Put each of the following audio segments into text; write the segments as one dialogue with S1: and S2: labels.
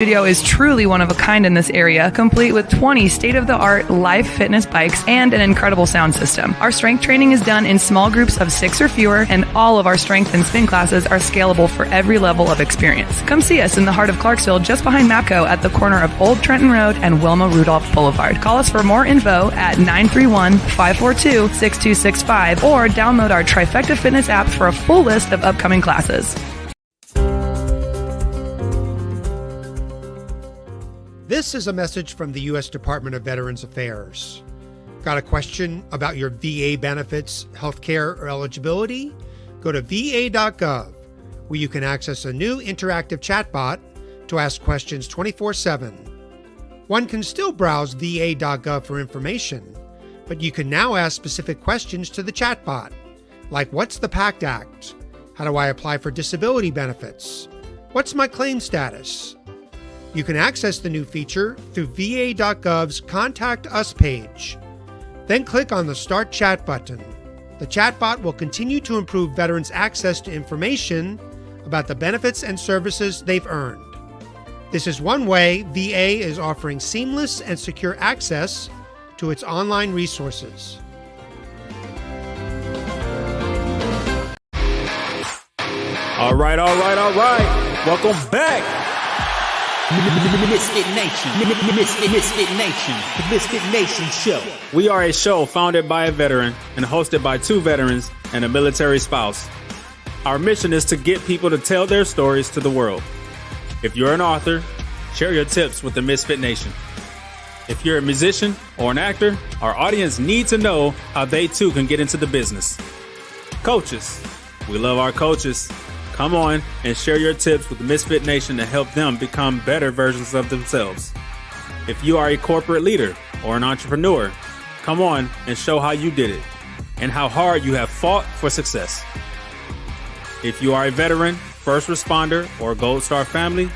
S1: Studio is truly one of a kind in this area, complete with 20 state-of-the-art live fitness bikes and an incredible sound system. Our strength training is done in small groups of 6 or fewer, and all of our strength and spin classes are scalable for every level of experience. Come see us in the heart of Clarksville, just behind MAPCO at the corner of Old Trenton Road and Wilma Rudolph Boulevard. Call us for more info at 931-542-6265 or download our Trifecta Fitness app for a full list of upcoming classes.
S2: This is a message from the U.S. Department of Veterans Affairs. Got a question about your VA benefits, healthcare, or eligibility? Go to va.gov, where you can access a new interactive chatbot to ask questions 24/7. One can still browse va.gov for information, but you can now ask specific questions to the chatbot, like what's the PACT Act? How do I apply for disability benefits? What's my claim status? You can access the new feature through va.gov's Contact Us page. Then click on the Start Chat button. The chatbot will continue to improve veterans' access to information about the benefits and services they've earned. This is one way VA is offering seamless and secure access to its online resources.
S3: All right. Welcome back.
S4: MisFit Nation, the MisFit Nation Show.
S3: We are a show founded by a veteran and hosted by 2 veterans and a military spouse. Our mission is to get people to tell their stories to the world. If you're an author, share your tips with the MisFit Nation. If you're a musician or an actor, our audience needs to know how they too can get into the business. Coaches, we love our coaches. Come on and share your tips with the MisFit Nation to help them become better versions of themselves. If you are a corporate leader or an entrepreneur, come on and show how you did it and how hard you have fought for success. If you are a veteran, first responder, or Gold Star family,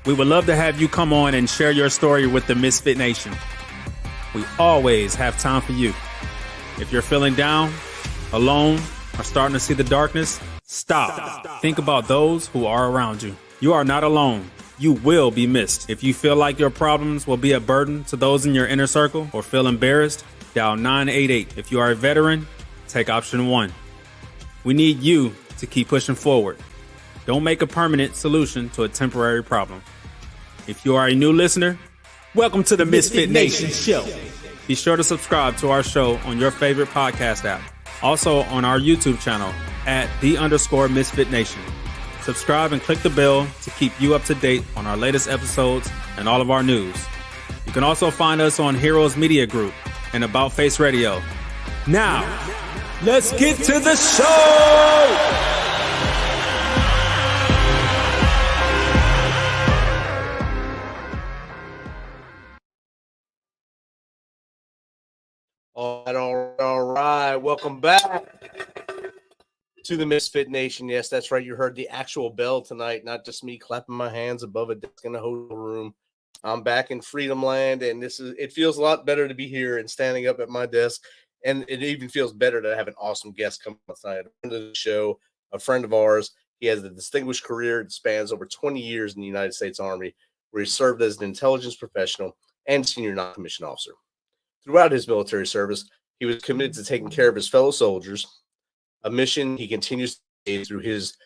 S3: we would love to have you come on and share your story with the MisFit Nation. We always have time for you. If you're feeling down, alone, or starting to see the darkness, Stop. Think about those who are around you. You are not alone. You will be missed. If you feel like your problems will be a burden to those in your inner circle or feel embarrassed, dial 988. If you are a veteran, take option 1. We need you to keep pushing forward. Don't make a permanent solution to a temporary problem. If you are a new listener, welcome to the MisFit Nation Show. Be sure to subscribe to our show on your favorite podcast app. Also on our YouTube channel at @the_MisFit Nation. Subscribe and click the bell to keep you up to date on our latest episodes and all of our news. You can also find us on Heroes Media Group and About Face Radio. Now, let's get to the show!
S5: All right. Welcome back to the MisFit Nation. Yes, that's right. You heard the actual bell tonight, not just me clapping my hands above a desk in a hotel room. I'm back in Freedom Land, and it feels a lot better to be here and standing up at my desk. And it even feels better to have an awesome guest come outside. A friend of the show, a friend of ours. He has a distinguished career that spans over 20 years in the United States Army, where he served as an intelligence professional and senior non-commissioned officer. Throughout his military service, he was committed to taking care of his fellow soldiers, a mission he continues to do through his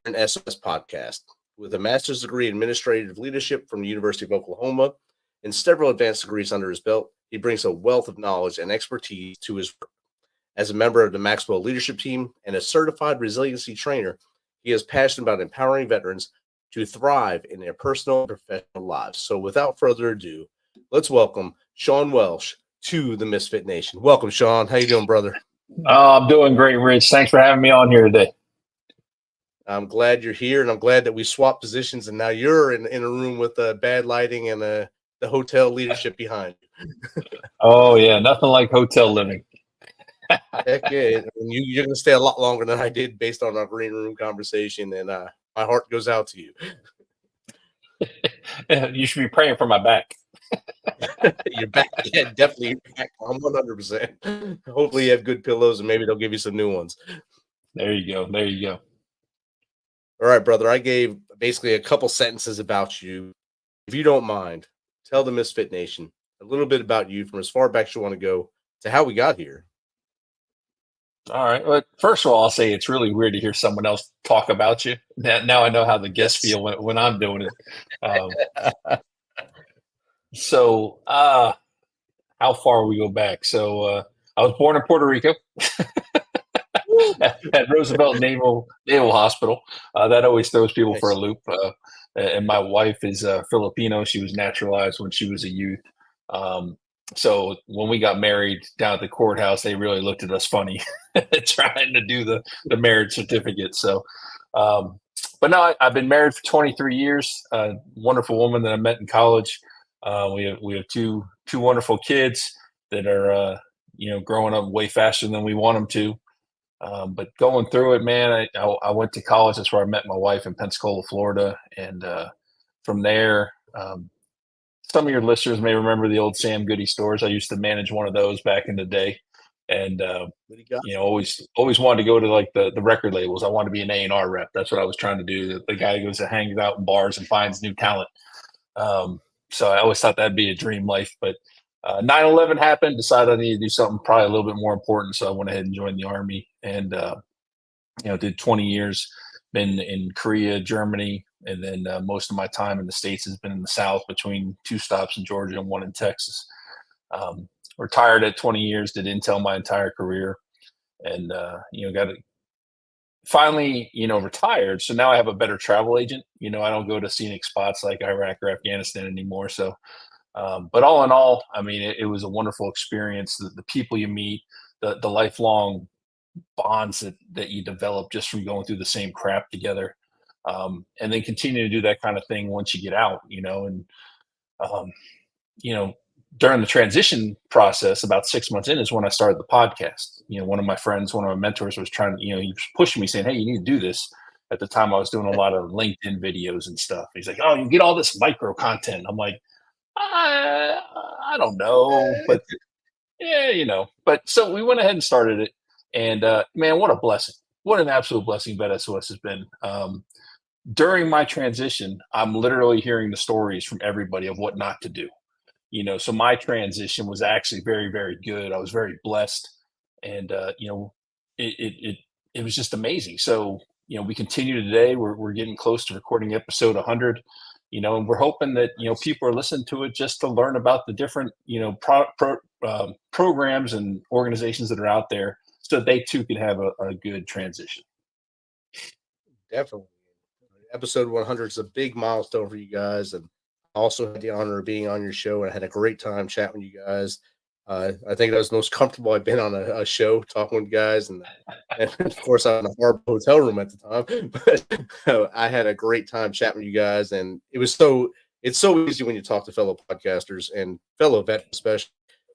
S5: VET S.O.S podcast. With a master's degree in administrative leadership from the University of Oklahoma and several advanced degrees under his belt, he brings a wealth of knowledge and expertise to his work. As a member of the Maxwell Leadership Team and a certified resiliency trainer, he is passionate about empowering veterans to thrive in their personal and professional lives. So without further ado, let's welcome Shawn Welsh to the MisFit Nation. Welcome, Shawn. How you doing, brother?
S6: Oh, I'm doing great, Rich. Thanks for having me on here today.
S5: I'm glad you're here, and I'm glad that we swapped positions, and now you're in a room with bad lighting and the hotel leadership behind you.
S6: Oh, yeah. Nothing like hotel living.
S5: Heck yeah. You're going to stay a lot longer than I did based on our green room conversation, and my heart goes out to you.
S6: You should be praying for my back.
S5: You're back. Yeah, definitely. Back. I'm 100%. Hopefully you have good pillows, and maybe they'll give you some new ones.
S6: There you go. There you go.
S5: All right, brother. I gave basically a couple sentences about you. if you don't mind, tell the Misfit Nation a little bit about you from as far back as you want to go to how we got here.
S6: All right. Well, first of all, I'll say it's really weird to hear someone else talk about you. Now I know how the guests feel when I'm doing it. How far we go back? I was born in Puerto Rico at Roosevelt Naval Hospital. That always throws people for a loop. And my wife is Filipino. She was naturalized when she was a youth. So when we got married down at the courthouse, they really looked at us funny trying to do the marriage certificate. But no, I've been married for 23 years. Wonderful woman that I met in college. We have two wonderful kids that are growing up way faster than we want them to. But going through it, man, I went to college. That's where I met my wife in Pensacola, Florida, and from there. Some of your listeners may remember the old Sam Goody stores. I used to manage one of those back in the day, and always wanted to go to like the record labels. I wanted to be an A&R rep. That's what I was trying to do. The guy who goes and hangs out in bars and finds new talent. So I always thought that'd be a dream life. But 9/11 happened. Decided I needed to do something probably a little bit more important. So I went ahead and joined the Army, and did 20 years. Been in Korea, Germany. And then most of my time in the States has been in the South between 2 stops in Georgia and 1 in Texas. Retired at 20 years, did Intel my entire career, and got it finally, retired. So now I have a better travel agent. I don't go to scenic spots like Iraq or Afghanistan anymore. So, but all in all, I mean, it was a wonderful experience. The people you meet, the lifelong bonds that you develop just from going through the same crap together. And then continue to do that kind of thing once you get out, during the transition process, about 6 months in is when I started the podcast. One of my friends, one of my mentors was trying to, he was pushing me saying, hey, you need to do this. At the time I was doing a lot of LinkedIn videos and stuff. He's like, oh, you get all this micro content. I'm like, I don't know, but yeah, but so we went ahead and started it, and man, what a blessing. What an absolute blessing VET S.O.S has been. During my transition, I'm literally hearing the stories from everybody of what not to do. So my transition was actually very, very good. I was very blessed, and it was just amazing. So we continue today. We're getting close to recording episode 100. And we're hoping that people are listening to it just to learn about the different programs and organizations that are out there, so that they too can have a good transition.
S5: Definitely. Episode 100 is a big milestone for you guys, and I also had the honor of being on your show, and I had a great time chatting with you guys. I think that was the most comfortable I've been on a show talking with you guys, and of course I'm in a horrible hotel room at the time, but I had a great time chatting with you guys, and it's so easy when you talk to fellow podcasters and fellow vets, especially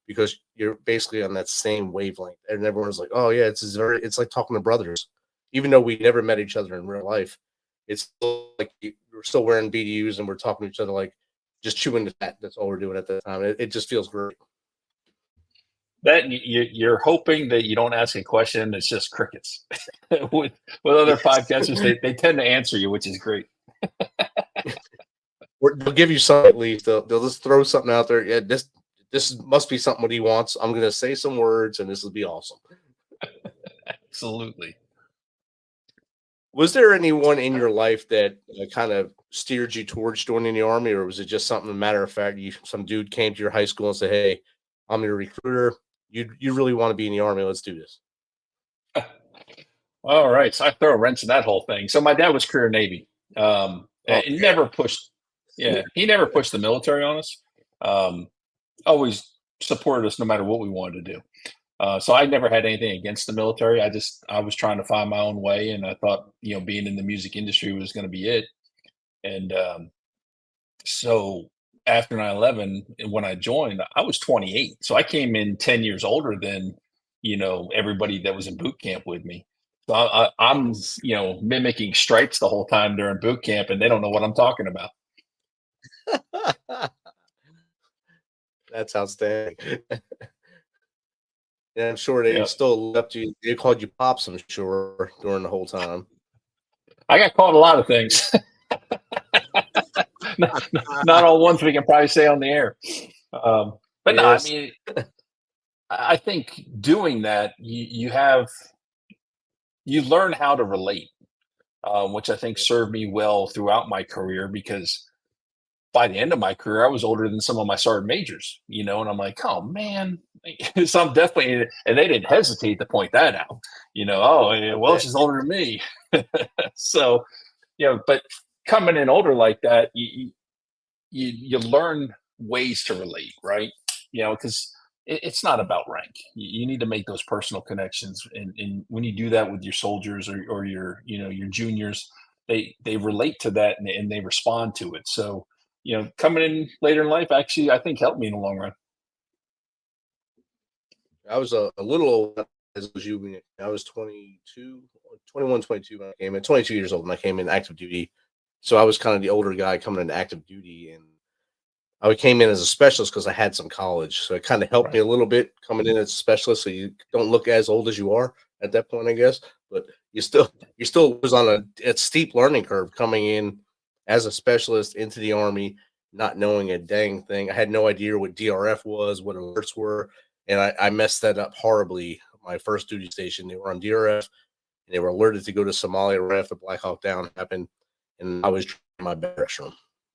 S5: because you're basically on that same wavelength, and everyone's like, oh yeah, it's like talking to brothers, even though we never met each other in real life. It's still like we're still wearing BDUs and we're talking to each other, like just chewing the fat. That's all we're doing at the time. It just feels great.
S6: That you're hoping that you don't ask a question. It's just crickets. with other podcasters, they tend to answer you, which is great.
S5: They'll give you something at least. They'll just throw something out there. Yeah, this must be something what he wants. I'm going to say some words, and this will be awesome.
S6: Absolutely.
S5: Was there anyone in your life that kind of steered you towards joining the Army, or was it just something, a matter of fact, some dude came to your high school and said, hey, I'm your recruiter. You really want to be in the Army. Let's do this.
S6: All right. So I throw a wrench in that whole thing. So my dad was career Navy. He never pushed the military on us. Always supported us no matter what we wanted to do. So I never had anything against the military. I was trying to find my own way, and I thought, being in the music industry was going to be it. And so after 9/11, when I joined, I was 28. So I came in 10 years older than, everybody that was in boot camp with me. So I'm mimicking stripes the whole time during boot camp, and they don't know what I'm talking about.
S5: That's outstanding. And I'm sure they still looked up to you. They called you Pops, I'm sure, during the whole time.
S6: I got called a lot of things. not all ones we can probably say on the air. But no, I
S5: Yes.
S6: mean, I think doing that, you learn how to relate, which I think served me well throughout my career, because by the end of my career, I was older than some of my sergeant majors, and I'm like, oh man. So I'm definitely, and they didn't hesitate to point that out, oh, yeah, Welsh is older than me. So, but coming in older like that, you learn ways to relate, right? Because it's not about rank. You need to make those personal connections, and when you do that with your soldiers or your your juniors, they relate to that, and they respond to it. So coming in later in life actually, I think, helped me in the long run.
S5: I was a little old as was you. When I was 22, 21, 22 when I came in. 22 years old when I came in active duty. So I was kind of the older guy coming into active duty, and I came in as a specialist because I had some college. So it kind of helped me a little bit coming in as a specialist, so you don't look as old as you are at that point, I guess. But you still was on a steep learning curve coming in as a specialist into the Army, not knowing a dang thing. I had no idea what DRF was, what alerts were, and I messed that up horribly. My first duty station, they were on DRF, and they were alerted to go to Somalia right after Black Hawk Down happened, and I was trying my best from.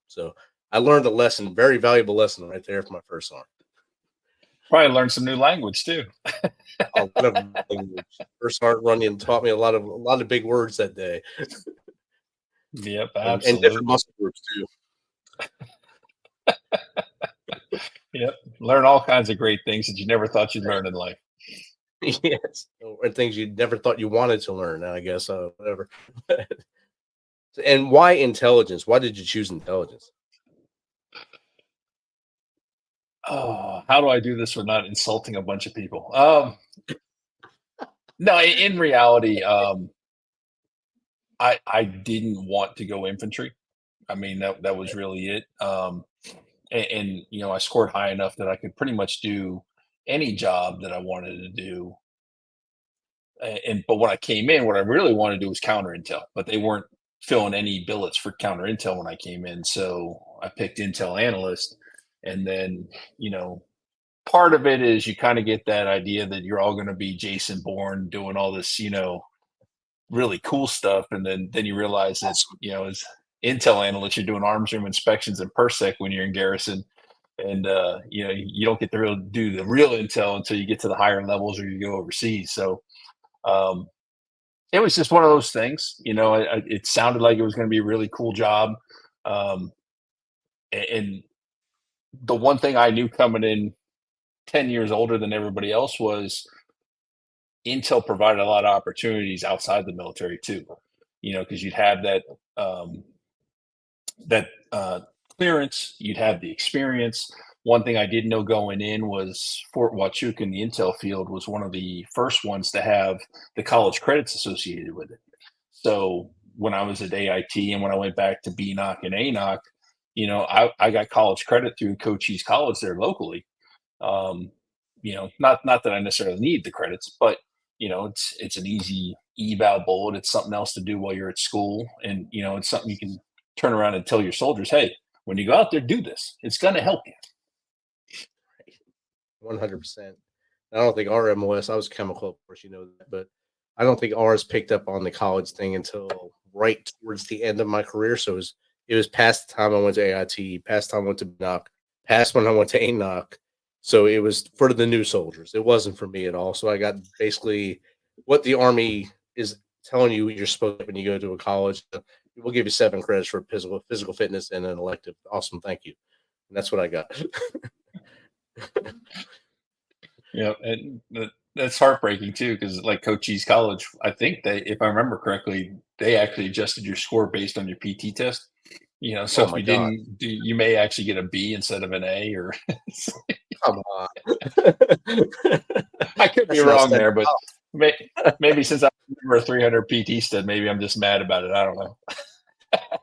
S5: So I learned a lesson, very valuable lesson right there for my first sergeant.
S6: Probably learned some new language too.
S5: A lot of language. First sergeant running taught me a lot of big words that day.
S6: Yep,
S5: and
S6: absolutely.
S5: different muscle groups too.
S6: Yep, learn all kinds of great things that you never thought you'd learn in life.
S5: Yes, and things you never thought you wanted to learn. I guess whatever. And why intelligence? Why did you choose intelligence?
S6: Oh, how do I do this without insulting a bunch of people? No, in reality, I didn't want to go infantry. I mean, that was really it. And I scored high enough that I could pretty much do any job that I wanted to do. But when I came in, what I really wanted to do was counter intel, but they weren't filling any billets for counter intel when I came in. So I picked intel analyst. And then, part of it is you kind of get that idea that you're all going to be Jason Bourne doing all this, really cool stuff. And then you realize that, as intel analyst, you're doing arms room inspections and PERSEC when you're in garrison. And, you don't get to do the real intel until you get to the higher levels or you go overseas. So it was just one of those things, it sounded like it was going to be a really cool job. And the one thing I knew coming in 10 years older than everybody else was intel provided a lot of opportunities outside the military too, because you'd have that clearance, you'd have the experience. One thing I didn't know going in was Fort Huachuca in the intel field was one of the first ones to have the college credits associated with it. So when I was at AIT and when I went back to BNOC and ANOC, I got college credit through Cochise College there locally. Not that I necessarily need the credits, but it's an easy eval bullet. It's something else to do while you're at school, and it's something you can turn around and tell your soldiers, hey, when you go out there, do this. It's going to help you.
S5: 100%. I don't think our MOS, I was chemical, of course, that, but I don't think ours picked up on the college thing until right towards the end of my career. So it was past the time I went to AIT, past the time I went to BNOC, past when I went to ANOC. So it was for the new soldiers. It wasn't for me at all. So I got basically what the Army is telling you you're supposed to when you go to a college. We'll give you 7 credits for physical fitness and an elective. Awesome. Thank you. And that's what I got.
S6: Yeah, and that's heartbreaking too, because like Cochise College, I think if I remember correctly, they actually adjusted your score based on your PT test. So if you didn't, you may actually get a B instead of an A. Or
S5: come on,
S6: I could be wrong there, but maybe since I remember a 300 PT stud, maybe I'm just mad about it. I don't know.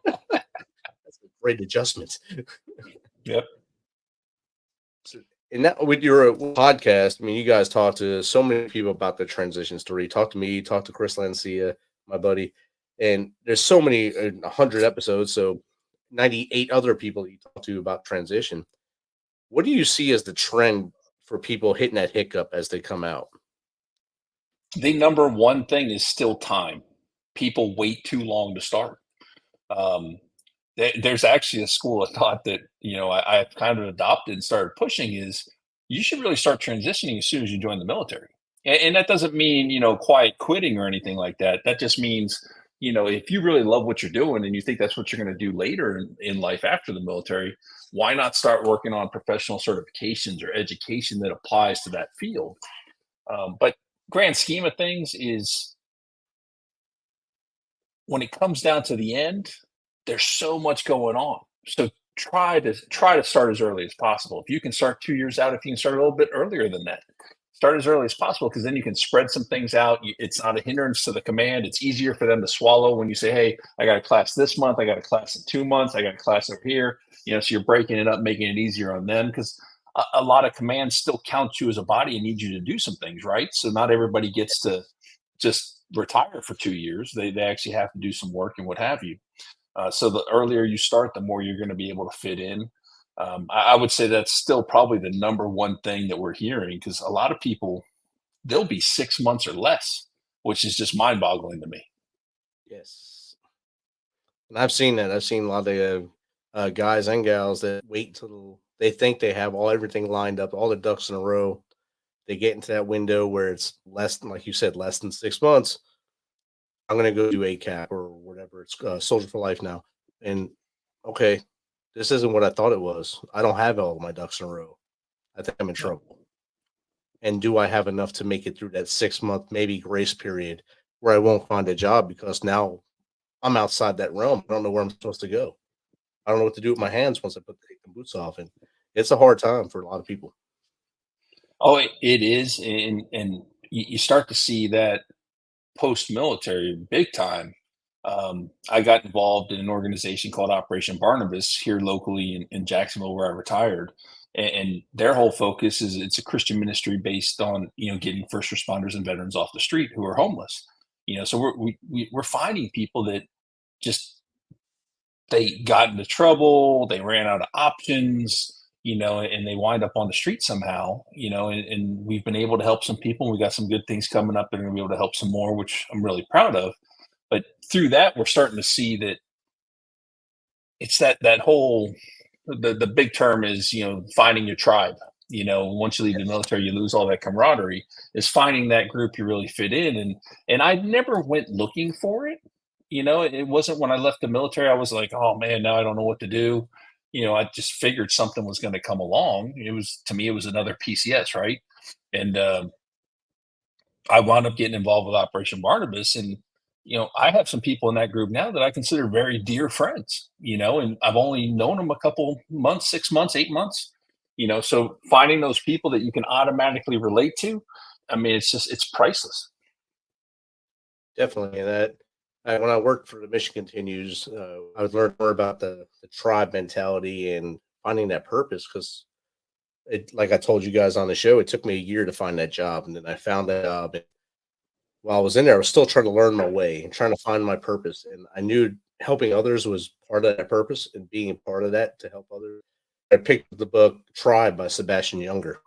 S5: That's a great adjustment.
S6: Yep.
S5: And that with your podcast, I mean, you guys talk to so many people about the transition story. Talk to me, talk to Chris Lancia, my buddy, and there's so many 100 episodes. So 98 other people you talk to about transition. What do you see as the trend for people hitting that hiccup as they come out?
S6: The number one thing is still time. People wait too long to start. Um, there's actually a school of thought that I've kind of adopted and started pushing is you should really start transitioning as soon as you join the military, and that doesn't mean quiet quitting or anything like that. That just means if you really love what you're doing and you think that's what you're going to do later in life after the military, why not start working on professional certifications or education that applies to that field? But grand scheme of things is when it comes down to the end, there's so much going on. So try to start as early as possible. If you can start 2 years out, if you can start a little bit earlier than that, start as early as possible, because then you can spread some things out. It's not a hindrance to the command. It's easier for them to swallow when you say, hey, I got a class this month, I got a class in 2 months, I got a class over here. So you're breaking it up, making it easier on them, because a lot of commands still count you as a body and need you to do some things, right? So not everybody gets to just retire for 2 years. They actually have to do some work and what have you. So the earlier you start, the more you're going to be able to fit in. I would say that's still probably the number one thing that we're hearing, because a lot of people, they'll be 6 months or less, which is just mind boggling to me.
S5: Yes. And I've seen that. I've seen a lot of guys and gals that wait till they think they have everything lined up, all the ducks in a row. They get into that window where it's less than, like you said, less than 6 months. I'm going to go do ACAP or whatever. It's Soldier for Life now. And okay, this isn't what I thought it was. I don't have all of my ducks in a row. I think I'm in trouble. And do I have enough to make it through that 6 month, maybe grace period where I won't find a job because now I'm outside that realm. I don't know where I'm supposed to go. I don't know what to do with my hands once I put the boots off. And it's a hard time for a lot of people.
S6: Oh, it is. And you start to see that post-military big time. I got involved in an organization called Operation Barnabas here locally in Jacksonville, where I retired. And their whole focus is it's a Christian ministry based on, getting first responders and veterans off the street who are homeless. So we're finding people that just, they got into trouble, they ran out of options, and they wind up on the street somehow, and we've been able to help some people. We got some good things coming up, and we're going to be able to help some more, which I'm really proud of. But through that, we're starting to see that it's that whole, the big term is, finding your tribe. Once you leave the military, you lose all that camaraderie, is finding that group you really fit in. And I never went looking for it. It wasn't when I left the military, I was like, oh man, now I don't know what to do. I just figured something was going to come along. To me, it was another PCS, right? And I wound up getting involved with Operation Barnabas. And, I have some people in that group now that I consider very dear friends, and I've only known them a couple months, 6 months, 8 months, so finding those people that you can automatically relate to, I mean, it's priceless.
S5: Definitely. That when I worked for the Mission Continues, I would learn more about the tribe mentality and finding that purpose. Because like I told you guys on the show, it took me a year to find that job, and then I found that job. And while I was in there, I was still trying to learn my way and trying to find my purpose. And I knew helping others was part of that purpose, and being a part of that to help others. I picked up the book Tribe by Sebastian Younger,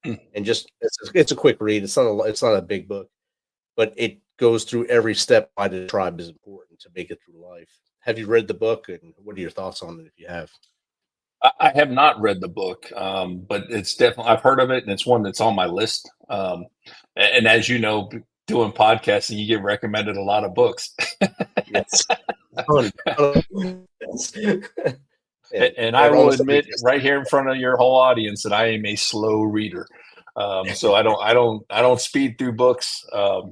S5: and just it's a quick read. It's not a big book, but it goes through every step why the tribe is important to make it through life. Have you read the book, and what are your thoughts on it if you have?
S6: I have not read the book, but it's definitely, I've heard of it, and it's one that's on my list. And as you know, doing podcasting, you get recommended a lot of books.
S5: Yes.
S6: And I will admit right here in front of your whole audience that I am a slow reader. So I don't speed through books.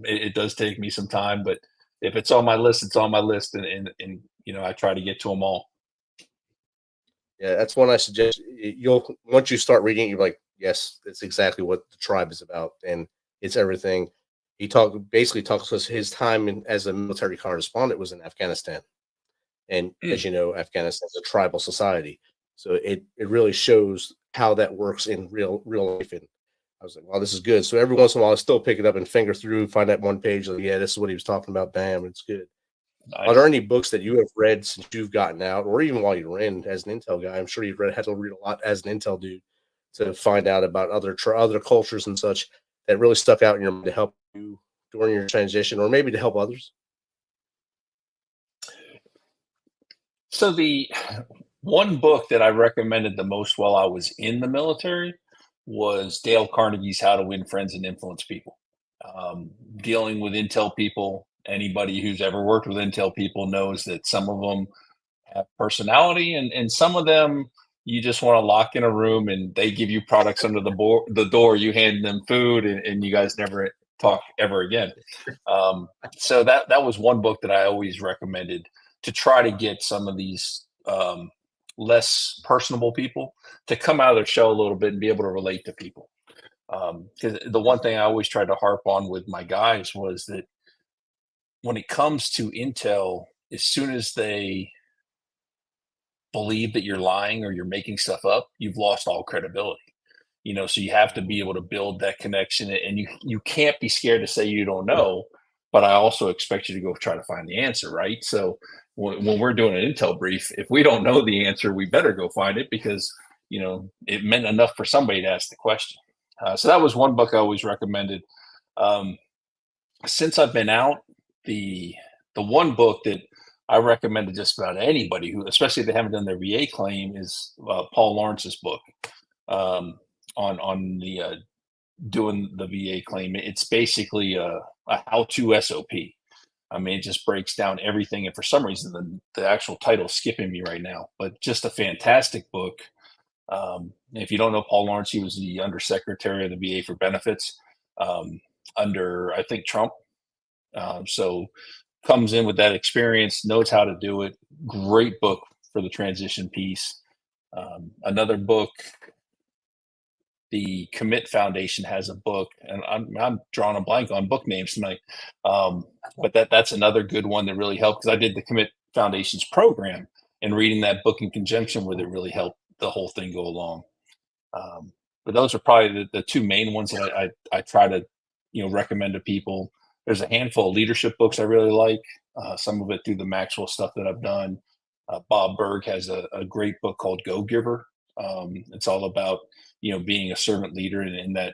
S6: It does take me some time, but if it's on my list, it's on my list, and I try to get to them all.
S5: Yeah, that's one I suggest. Once you start reading, you're like, yes, that's exactly what the tribe is about, and it's everything. He basically talks to us. His time as a military correspondent was in Afghanistan, and as you know, Afghanistan is a tribal society, so it really shows how that works in real life. And I was like, wow, this is good. So every once in a while, I still pick it up and finger through, find that one page. Like, yeah, this is what he was talking about. Bam, it's good. Are there any books that you have read since you've gotten out, or even while you're in as an Intel guy? I'm sure you've had to read a lot as an Intel dude to find out about other cultures and such that really stuck out in your mind to help you during your transition, or maybe to help others.
S6: So the one book that I recommended the most while I was in the military was Dale Carnegie's How to Win Friends and Influence People. Dealing with Intel people, anybody who's ever worked with Intel people knows that some of them have personality, and some of them you just want to lock in a room and they give you products under the door, you hand them food, and you guys never talk ever again. So that was one book that I always recommended to try to get some of these less personable people to come out of their shell a little bit and be able to relate to people. Because the one thing I always tried to harp on with my guys was that when it comes to Intel, as soon as they believe that you're lying or you're making stuff up, you've lost all credibility. So you have to be able to build that connection, and you can't be scared to say you don't know, but I also expect you to go try to find the answer, right? So when we're doing an Intel brief, if we don't know the answer, we better go find it, because it meant enough for somebody to ask the question. So that was one book I always recommended. Since I've been out, the one book that I recommend to just about anybody who, especially if they haven't done their VA claim, is Paul Lawrence's book on the doing the VA claim. It's basically a how-to SOP. I mean, it just breaks down everything. And for some reason, the actual title is skipping me right now, but just a fantastic book. If you don't know Paul Lawrence, he was the undersecretary of the VA for benefits under, I think, Trump. So comes in with that experience, knows how to do it. Great book for the transition piece. Another book, the Commit Foundation has a book, and I'm drawing a blank on book names tonight. But that's another good one that really helped, because I did the Commit Foundation's program, and reading that book in conjunction with it really helped the whole thing go along. But those are probably the two main ones that I try to recommend to people. There's a handful of leadership books I really like. Some of it through the Maxwell stuff that I've done. Bob Berg has a great book called Go Giver. It's all about being a servant leader, and in that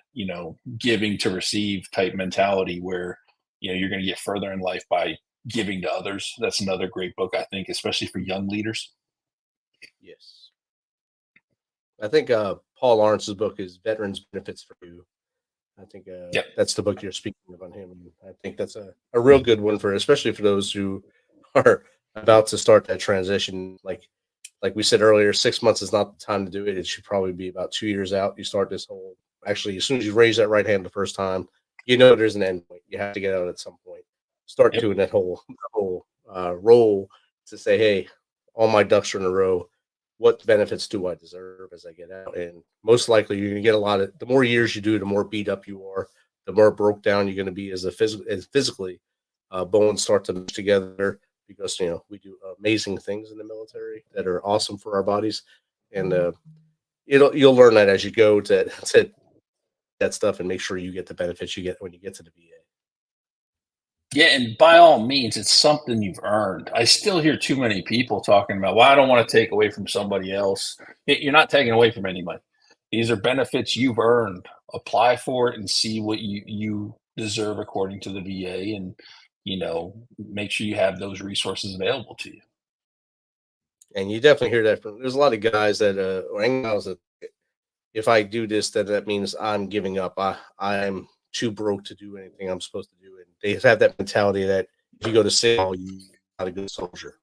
S6: giving to receive type mentality, where you're going to get further in life by giving to others. That's another great book, I think, especially for young leaders.
S5: Yes, I think Paul Lawrence's book is Veterans Benefits for You. I think that's the book you're speaking of on him. I think that's a real good one especially for those who are about to start that transition. Like we said earlier, 6 months is not the time to do it. It should probably be about 2 years out. You start this whole, actually, as soon as you raise that right hand the first time, there's an end point. You have to get out at some point. Start doing that whole role to say, hey, all my ducks are in a row. What benefits do I deserve as I get out? And most likely you're going to get the more years you do, the more beat up you are, the more broke down you're going to be as physically. Bones start to mesh together, because we do amazing things in the military that are awesome for our bodies, and you'll learn that as you go to that stuff, and make sure you get the benefits you get when you get to the VA.
S6: Yeah, and by all means, it's something you've earned. I still hear too many people talking about, well, I don't want to take away from somebody else. You're not taking away from anybody. These are benefits you've earned. Apply for it and see what you deserve according to the VA, and make sure you have those resources available to you.
S5: And you definitely hear that there's a lot of guys that that if I do this, then that means I'm giving up. I'm too broke to do anything I'm supposed to do. And they have that mentality that if you go to sick call, you're not a good soldier.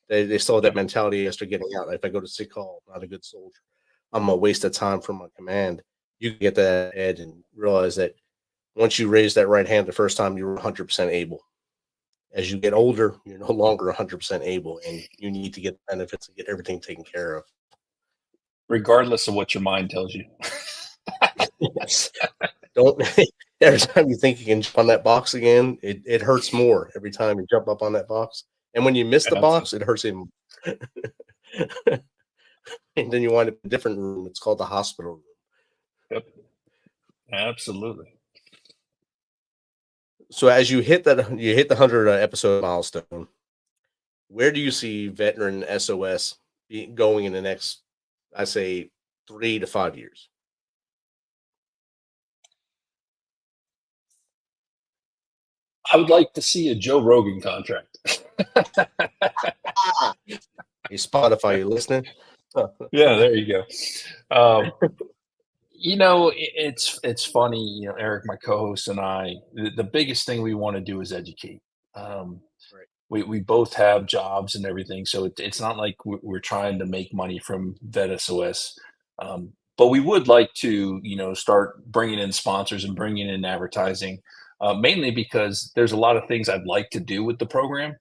S5: They still have that mentality after getting out. If I go to sick call, I'm not a good soldier. I'm a waste of time for my command. You get that head and realize that once you raise that right hand the first time, you're 100% able. As you get older, you're no longer 100% able, and you need to get benefits and get everything taken care of,
S6: regardless of what your mind tells you.
S5: Yes. Don't every time you think you can jump on that box again, it hurts more every time you jump up on that box. And when you miss the box, it hurts even more. And then you wind up in a different room. It's called the hospital room.
S6: Yep. Absolutely.
S5: So as you hit the 100 episode milestone, where do you see Veteran SOS going in the next, I say, 3 to 5 years?
S6: I would like to see a Joe Rogan contract.
S5: Hey, Spotify, you listening?
S6: Yeah, there you go. It's funny, Eric, my co-host, and I, the biggest thing we want to do is educate.
S5: Right.
S6: We both have jobs and everything, so it's not like we're trying to make money from VET S.O.S. But we would like to, start bringing in sponsors and bringing in advertising, mainly because there's a lot of things I'd like to do with the program.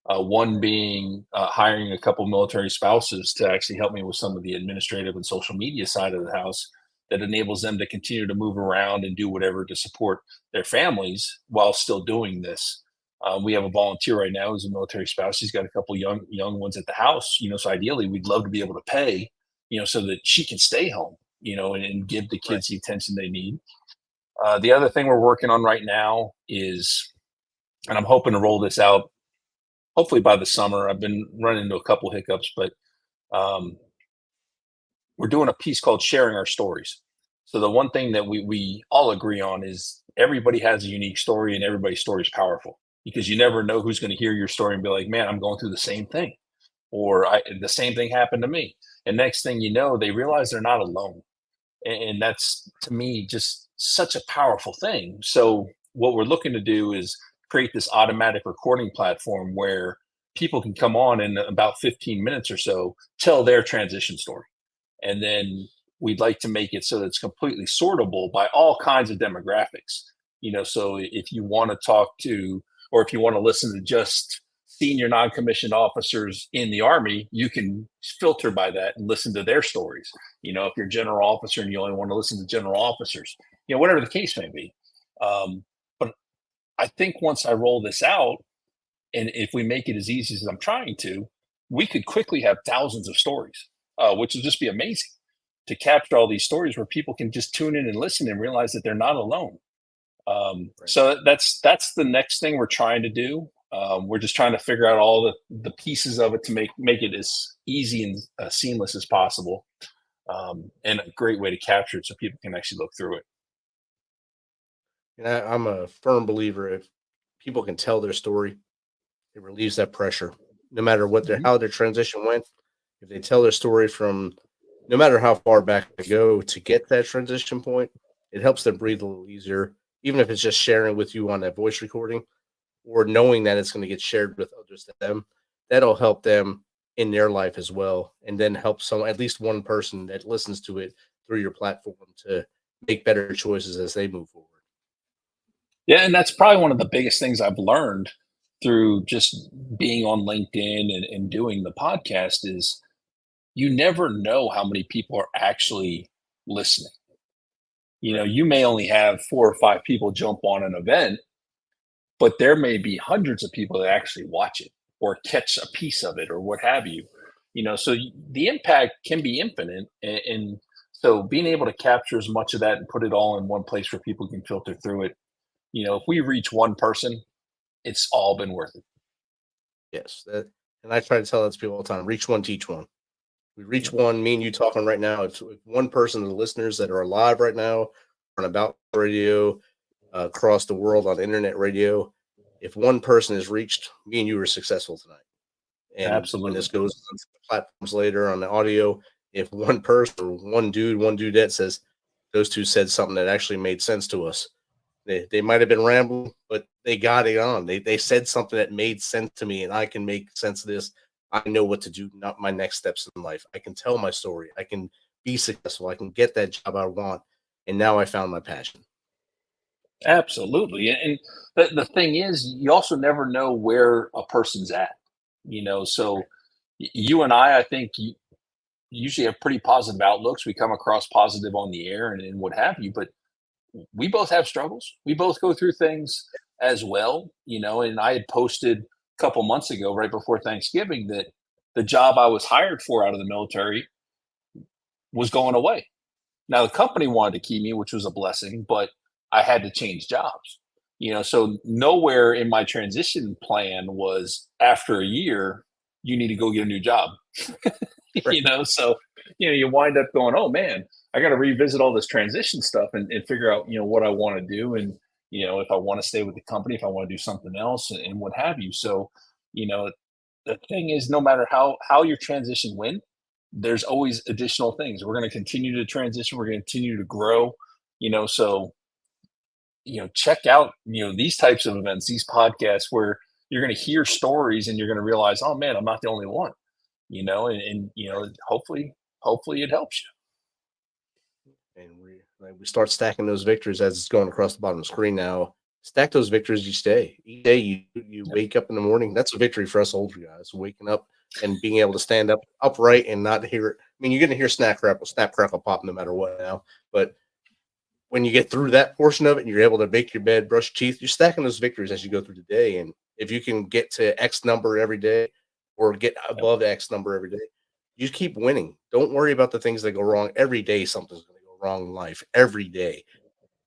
S6: One being hiring a couple military spouses to actually help me with some of the administrative and social media side of the house that enables them to continue to move around and do whatever to support their families while still doing this. We have a volunteer right now who's a military spouse. She's got a couple young ones at the house, so ideally we'd love to be able to pay, so that she can stay home, and give the kids the attention they need. The other thing we're working on right now is, and I'm hoping to roll this out hopefully by the summer. I've been running into a couple hiccups, but we're doing a piece called Sharing Our Stories. So the one thing that we all agree on is everybody has a unique story and everybody's story is powerful, because you never know who's going to hear your story and be like, man, I'm going through the same thing, or the same thing happened to me. And next thing you know, they realize they're not alone. And that's, to me, just such a powerful thing. So what we're looking to do is create this automatic recording platform where people can come on in about 15 minutes or so, tell their transition story. And then we'd like to make it so that it's completely sortable by all kinds of demographics. So if you want to talk to, or if you want to listen to just senior non-commissioned officers in the Army, you can filter by that and listen to their stories. If you're a general officer and you only want to listen to general officers, whatever the case may be. But I think once I roll this out, and if we make it as easy as I'm trying to, we could quickly have thousands of stories, which would just be amazing to capture all these stories where people can just tune in and listen and realize that they're not alone. So that's the next thing we're trying to do. We're just trying to figure out all the pieces of it to make it as easy and seamless as possible, and a great way to capture it so people can actually look through it.
S5: And I'm a firm believer, if people can tell their story, it relieves that pressure. No matter what how their transition went, if they tell their story from no matter how far back they go to get that transition point, it helps them breathe a little easier, even if it's just sharing with you on that voice recording, or knowing that it's going to get shared with others to them. That'll help them in their life as well, and then help at least one person that listens to it through your platform to make better choices as they move forward.
S6: Yeah, and that's probably one of the biggest things I've learned through just being on LinkedIn and doing the podcast is you never know how many people are actually listening. You may only have 4 or 5 people jump on an event, but there may be hundreds of people that actually watch it or catch a piece of it or what have you. So the impact can be infinite. And so being able to capture as much of that and put it all in one place where people can filter through it, if we reach one person, it's all been worth it.
S5: Yes. And I try to tell that to people all the time, reach one, teach one. We reach one, me and you talking right now. If one person of the listeners that are alive right now on About Radio, across the world on internet radio, if one person is reached, me and you are successful tonight. And
S6: Absolutely.
S5: when this goes on the platforms later on the audio, if one person or one dude, one dudette says those two said something that actually made sense to us, they might have been rambling, but they got it on. They said something that made sense to me, and I can make sense of this. I know what to do, not my next steps in life. I can tell my story. I can be successful. I can get that job I want. And now I found my passion.
S6: Absolutely. And the thing is, you also never know where a person's at, so you and I think usually have pretty positive outlooks. We come across positive on the air and what have you, but we both have struggles. We both go through things as well, and I had posted a couple months ago, right before Thanksgiving, that the job I was hired for out of the military was going away. Now the company wanted to keep me, which was a blessing, but I had to change jobs. So nowhere in my transition plan was after a year, you need to go get a new job.
S5: Right.
S6: So you wind up going, oh man, I got to revisit all this transition stuff and figure out what I want to do, and if I want to stay with the company, if I want to do something else, and what have you. So the thing is, no matter how your transition went, there's always additional things. We're going to continue to transition, we're going to continue to grow. So check out these types of events, these podcasts, where you're going to hear stories and you're going to realize, oh man, I'm not the only one. And hopefully it helps you.
S5: And we start stacking those victories as it's going across the bottom of the screen now. Stack those victories each day. Each day you wake up in the morning. That's a victory for us older guys. Waking up and being able to stand up upright and not hear it. I mean, you're going to hear snap, crackle, pop no matter what now. But when you get through that portion of it and you're able to make your bed, brush your teeth, you're stacking those victories as you go through the day. And if you can get to X number every day or get above X number every day, you keep winning. Don't worry about the things that go wrong. Every day something's going to go wrong in life. Every day.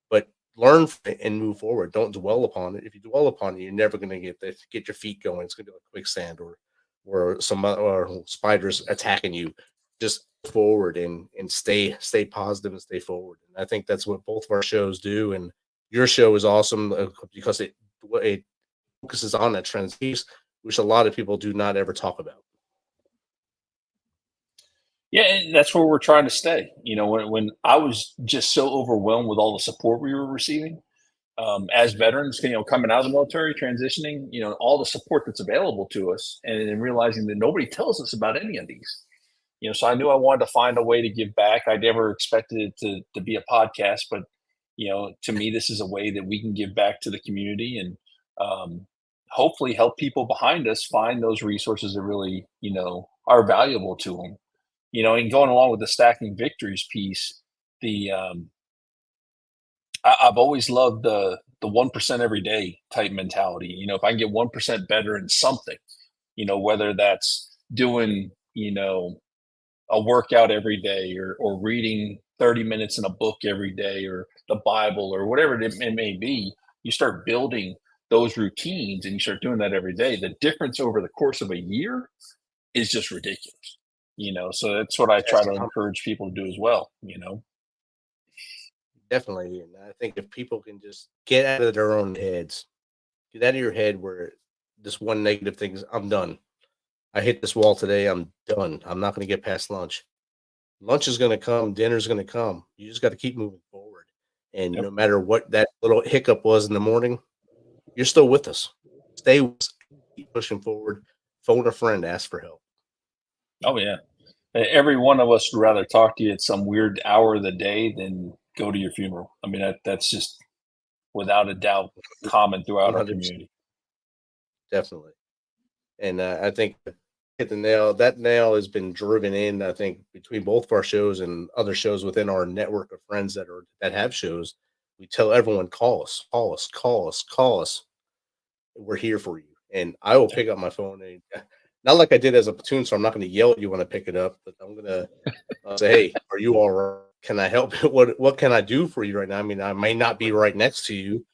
S5: But learn from it and move forward. Don't dwell upon it. If you dwell upon it, you're never going to get your feet going. It's going to be like quicksand or some or spiders attacking you. Just forward and stay positive and stay forward. And I think that's what both of our shows do. And your show is awesome because it focuses on that trends piece, which a lot of people do not ever talk about.
S6: Yeah, and that's where we're trying to stay. When I was just so overwhelmed with all the support we were receiving as veterans, coming out of the military, transitioning, all the support that's available to us, and then realizing that nobody tells us about any of these. So I knew I wanted to find a way to give back. I never expected it to be a podcast, but to me, this is a way that we can give back to the community and hopefully help people behind us find those resources that really are valuable to them. And going along with the stacking victories piece, I've always loved the 1% every day type mentality. If I can get 1% better in something, whether that's doing a workout every day or reading 30 minutes in a book every day or the Bible or whatever it may be, you start building those routines and you start doing that every day. The difference over the course of a year is just ridiculous. So that's what I try to encourage people to do as well.
S5: Definitely. And I think if people can just get out of their own heads, get out of your head where this one negative thing is, I'm done. I hit this wall today. I'm done. I'm not going to get past lunch. Lunch is going to come. Dinner's going to come. You just got to keep moving forward. And no matter what that little hiccup was in the morning, you're still with us. Stay with us. Keep pushing forward. Phone a friend. Ask for help.
S6: Oh, yeah. Every one of us would rather talk to you at some weird hour of the day than go to your funeral. I mean, that's just without a doubt common throughout 100%. Our community.
S5: Definitely. And I think hit the nail. That nail has been driven in, I think, between both of our shows and other shows within our network of friends that have shows. We tell everyone, call us. We're here for you. And I will pick up my phone and not like I did as a platoon, so I'm not going to yell at you when I pick it up, but I'm going to say, hey, are you all right? Can I help? What can I do for you right now? I mean, I may not be right next to you,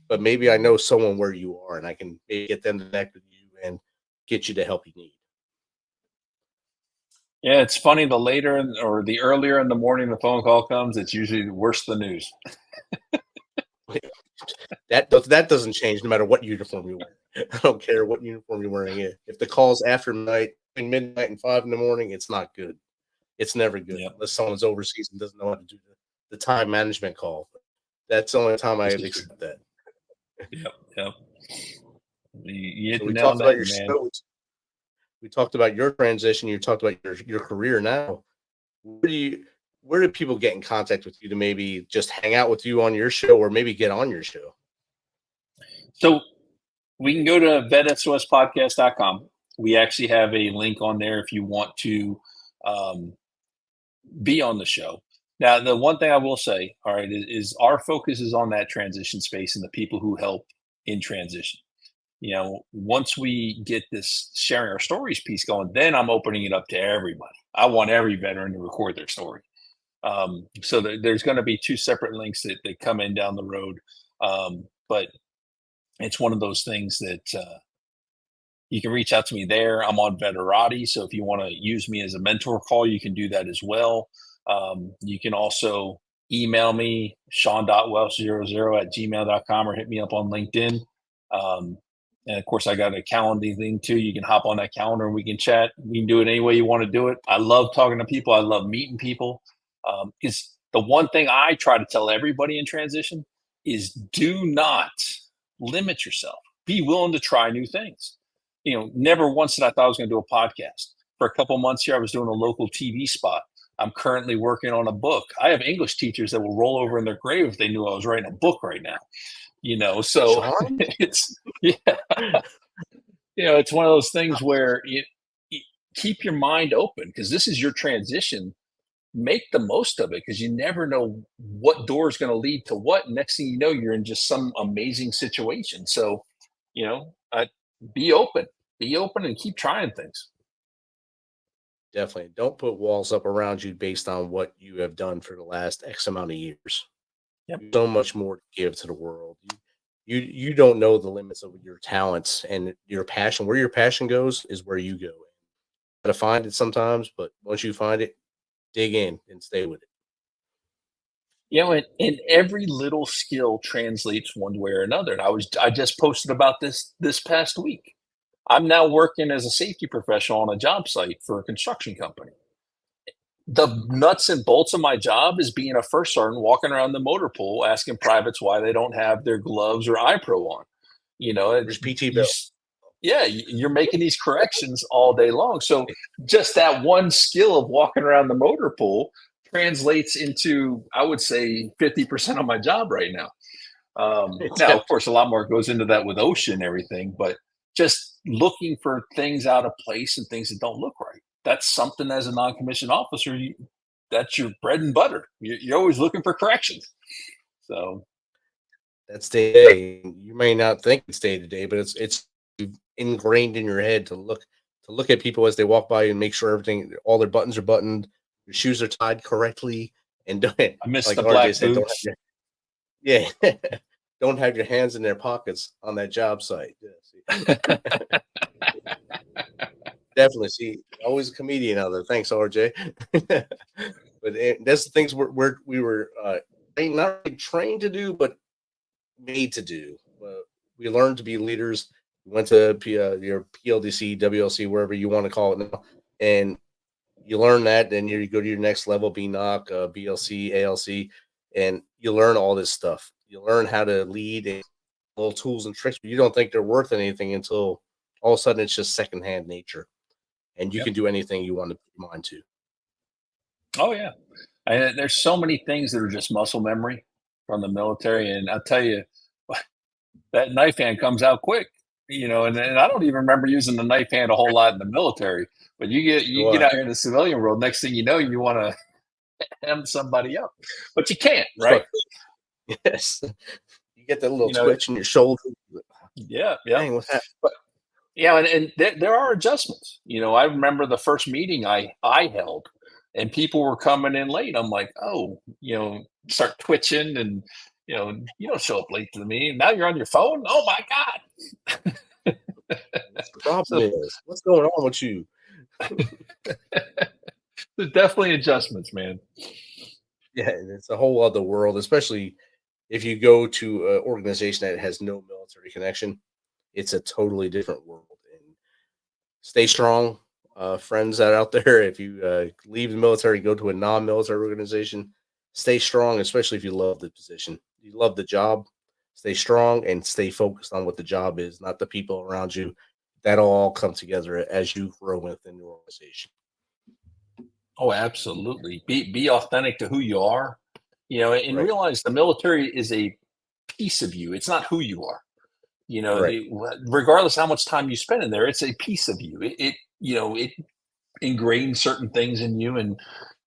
S5: but maybe I know someone where you are and I can maybe get them to connect with you and get you the help you need.
S6: Yeah, it's funny. The later or the earlier in the morning the phone call comes, it's usually worse than news.
S5: That doesn't change no matter what uniform you wear. I don't care what uniform you're wearing. If the call's after midnight, between midnight and 5 a.m, it's not good. It's never good unless someone's overseas and doesn't know how to do the time management call. That's the only time I accept that.
S6: Yep.
S5: So we talked about your show. We talked about your transition. You talked about your career now. Where do people get in contact with you to maybe just hang out with you on your show or maybe get on your show?
S6: So we can go to VET.SOS.podcast.com. We actually have a link on there if you want to be on the show. Now, the one thing I will say, all right, is our focus is on that transition space and the people who help in transition. Once we get this sharing our stories piece going, then I'm opening it up to everybody. I want every veteran to record their story. So there's going to be two separate links that come in down the road. But it's one of those things that you can reach out to me there. I'm on Veterati, so if you want to use me as a mentor call, you can do that as well. You can also email me, shawn.welsh00@gmail.com, or hit me up on LinkedIn. And of course, I got a calendar thing too. You can hop on that calendar and we can chat. We can do it any way you want to do it. I love talking to people. I love meeting people. Because the one thing I try to tell everybody in transition is do not limit yourself. Be willing to try new things. Never once did I thought I was going to do a podcast. For a couple of months here, I was doing a local TV spot. I'm currently working on a book. I have English teachers that will roll over in their grave if they knew I was writing a book right now. So
S5: Shawn?
S6: it's it's one of those things where you keep your mind open, because this is your transition. Make the most of it, because you never know what door is going to lead to what. Next thing you know, you're in just some amazing situation. So, be open and keep trying things.
S5: Definitely. Don't put walls up around you based on what you have done for the last X amount of years.
S6: Yep.
S5: So much more to give to the world. You don't know the limits of your talents and your passion. Where your passion goes is where you go. Got to find it sometimes, but once you find it, dig in and stay with it.
S6: And every little skill translates one way or another. And I just posted about this past week. I'm now working as a safety professional on a job site for a construction company. The nuts and bolts of my job is being a first sergeant, walking around the motor pool, asking privates why they don't have their gloves or iPro on.
S5: There's PT bill.
S6: You're making these corrections all day long. So just that one skill of walking around the motor pool translates into, I would say, 50% of my job right now. Now, of course, a lot more goes into that with OSHA and everything, but just looking for things out of place and things that don't look right. That's something as a non-commissioned officer, that's your bread and butter. You're always looking for corrections. So
S5: that's day to day. You may not think it's day to day, but it's ingrained in your head to look at people as they walk by and make sure all their buttons are buttoned, your shoes are tied correctly, and
S6: I missed
S5: like
S6: the
S5: RJ
S6: black
S5: said,
S6: boots.
S5: don't have your hands in their pockets on that job site. Definitely. See, always a comedian out there. Thanks, RJ. But that's the things we were not really trained to do, but made to do. We learned to be leaders. We went to your PLDC, WLC, wherever you want to call it now, and you learn that. Then you go to your next level, BNOC, BLC, ALC, and you learn all this stuff. You learn how to lead and little tools and tricks, but you don't think they're worth anything until all of a sudden it's just secondhand nature. And you can do anything you want to put your mind to.
S6: Oh, yeah. And there's so many things that are just muscle memory from the military. And I'll tell you, that knife hand comes out quick, and I don't even remember using the knife hand a whole lot in the military. But you get out here in the civilian world, next thing you know, you want to hem somebody up. But you can't, right?
S5: Yes. You get that little twitch in your shoulder.
S6: Yeah.
S5: Dang, what's happening?
S6: But, and there are adjustments. I remember the first meeting I held, and people were coming in late. I'm like, start twitching, and you don't show up late to the meeting. Now you're on your phone. Oh my God!
S5: The problem is, what's going on with you?
S6: There's definitely adjustments, man.
S5: Yeah, it's a whole other world, especially if you go to an organization that has no military connection. It's a totally different world. And stay strong, friends that are out there. If you leave the military, go to a non-military organization, stay strong, especially if you love the position. You love the job, stay strong and stay focused on what the job is, not the people around you. That'll all come together as you grow within your organization.
S6: Oh, absolutely. Be authentic to who you are, and realize the military is a piece of you. It's not who you are. Regardless how much time you spend in there, it's a piece of you. It ingrains certain things in you. And,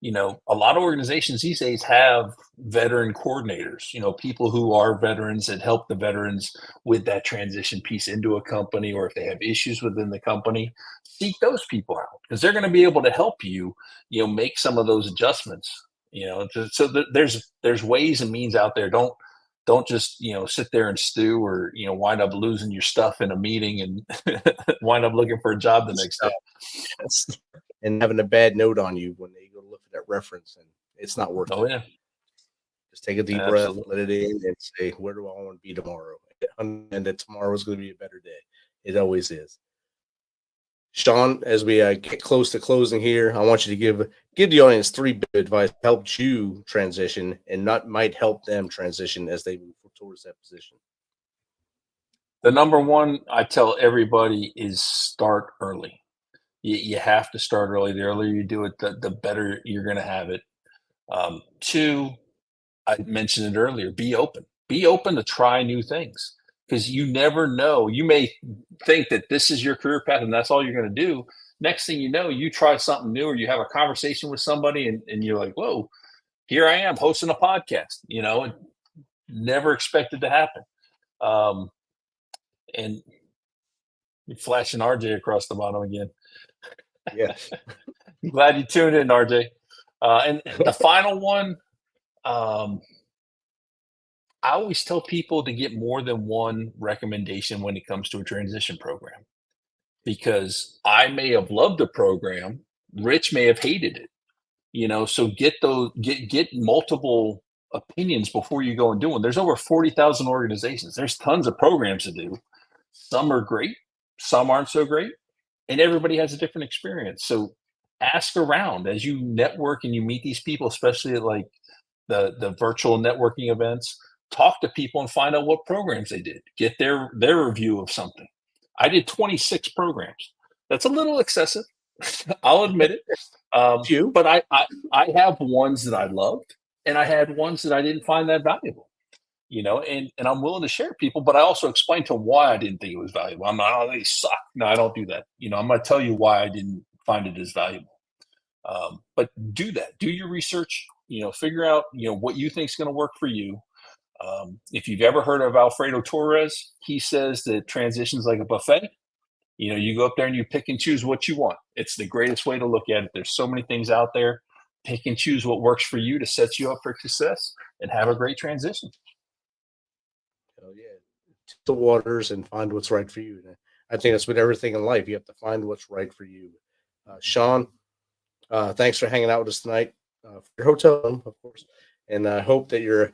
S6: a lot of organizations these days have veteran coordinators, people who are veterans that help the veterans with that transition piece into a company, or if they have issues within the company, seek those people out, because they're going to be able to help you, make some of those adjustments, so there's ways and means out there. Don't just, sit there and stew or, wind up losing your stuff in a meeting and wind up looking for a job the next day.
S5: Yes. And having a bad note on you when they go to look at that reference, and it's not worth it.
S6: Oh, yeah.
S5: Just take a deep breath, let it in, and say, where do I want to be tomorrow? And that tomorrow is going to be a better day. It always is. Shawn, as we get close to closing here, I want you to give the audience 3 bits of advice that helped you transition and might help them transition as they move towards that position.
S6: The number one I tell everybody is start early. You have to start early. The earlier you do it, the better you're going to have it. 2, I mentioned it earlier, be open. Be open to try new things, because you never know. You may think that this is your career path and that's all you're going to do. Next thing you know, you try something new, or you have a conversation with somebody and you're like, whoa, here I am hosting a podcast. It never expected to happen. And you're flashing RJ across the bottom again.
S5: Yes.
S6: I'm glad you tuned in, RJ. And the final one, I always tell people to get more than one recommendation when it comes to a transition program, because I may have loved a program, Rich may have hated it, so get multiple opinions before you go and do one. There's over 40,000 organizations. There's tons of programs to do. Some are great, some aren't so great, and everybody has a different experience. So ask around as you network and you meet these people, especially at like the virtual networking events. Talk to people and find out what programs they did. Get their review of something. I did 26 programs. That's a little excessive. I'll admit it. But I have ones that I loved, and I had ones that I didn't find that valuable. And I'm willing to share people, but I also explain to them why I didn't think it was valuable. I'm not, they suck. No, I don't do that. I'm going to tell you why I didn't find it as valuable. But do that. Do your research. Figure out what you think is going to work for you. If you've ever heard of Alfredo Torres, he says that transition's like a buffet. You go up there and you pick and choose what you want. It's the greatest way to look at it. There's so many things out there. Pick and choose what works for you to set you up for success and have a great transition.
S5: Hell yeah. Test the waters and find what's right for you. And I think that's with everything in life. You have to find what's right for you. Shawn, thanks for hanging out with us tonight. For your hotel room, of course. And I hope that your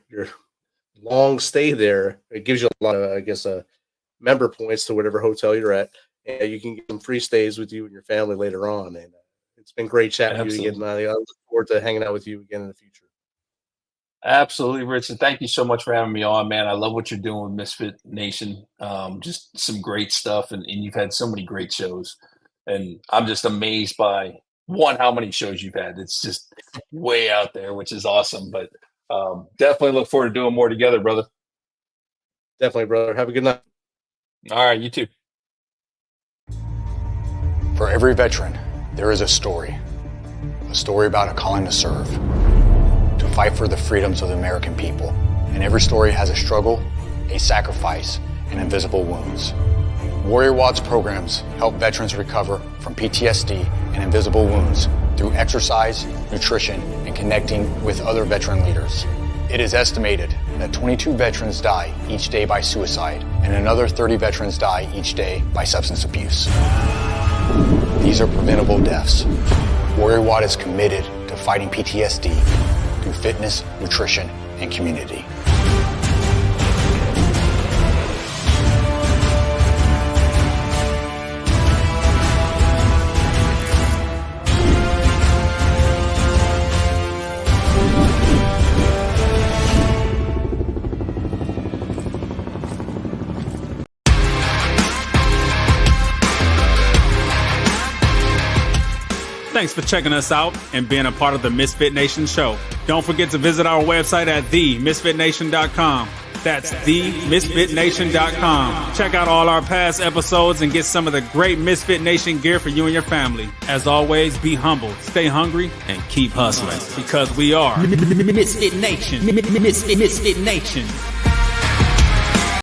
S5: long stay there, it gives you a lot of, member points to whatever hotel you're at, and you can get some free stays with you and your family later on. And it's been great chatting with you again. I look forward to hanging out with you again in the future.
S6: Absolutely, Richard. Thank you so much for having me on, man. I love what you're doing with Misfit Nation. Just some great stuff, and you've had so many great shows, and I'm just amazed by how many shows you've had. It's just way out there, which is awesome. But definitely look forward to doing more together, brother.
S5: Definitely, brother. Have a good night.
S6: All right, you too.
S7: For every veteran, there is a story about a calling to serve, to fight for the freedoms of the American people. And every story has a struggle, a sacrifice, and invisible wounds. Warrior Watts programs help veterans recover from PTSD and invisible wounds through exercise, nutrition, and connecting with other veteran leaders. It is estimated that 22 veterans die each day by suicide, and another 30 veterans die each day by substance abuse. These are preventable deaths. Warrior Watt is committed to fighting PTSD through fitness, nutrition, and community.
S3: Thanks for checking us out and being a part of the Misfit Nation Show. Don't forget to visit our website at themisfitnation.com. That's themisfitnation.com. Check out all our past episodes and get some of the great Misfit Nation gear for you and your family. As always, be humble, stay hungry, and keep hustling, because we are
S4: Misfit Nation. Misfit Nation.